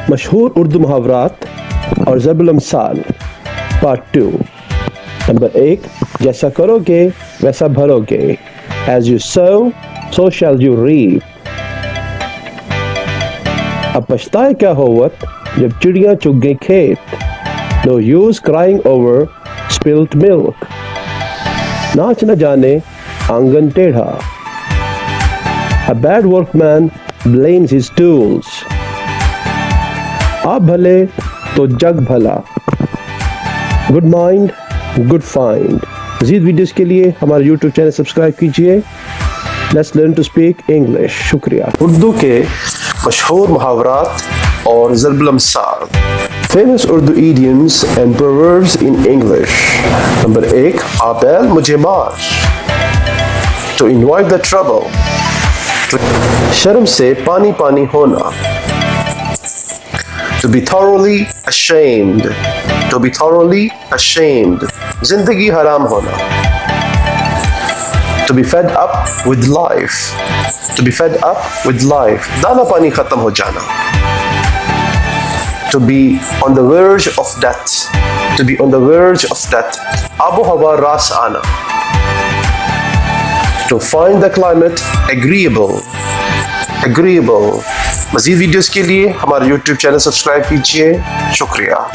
मशहूर उर्दू मुहावरात और ज़रबुल अमसाल पार्ट 2। नंबर 1, जैसा करोगे वैसा भरोगे। As you sow, so shall you reap. अब पछताए क्या होवत जब चिड़ियां चुग गई खेत। No use crying over spilt milk. नाच न जाने आंगन टेढ़ा। A bad workman blames his tools. आप भले तो जग भला। Good mind good find. मज़ीद वीडियोज़ के लिए हमारे YouTube चैनल सब्सक्राइब कीजिए। Let's learn to speak English. शुक्रिया। उर्दू के मशहूर मुहावरात और ज़रबुल अमसाल। Famous Urdu idioms and proverbs in English. Number 1, आ बैल मुझे मार। To invite the trouble. शर्म से पानी पानी होना। To be thoroughly ashamed. To be thoroughly ashamed. जिंदगी हराम होना। To be fed up with life. To be fed up with life. दाना पानी खत्म हो जाना। To be on the verge of death. To be on the verge of death. आबो हवा रास आना। To find the climate agreeable. Agreeable. मज़ीद वीडियोस के लिए हमारे YouTube चैनल सब्सक्राइब कीजिए। शुक्रिया।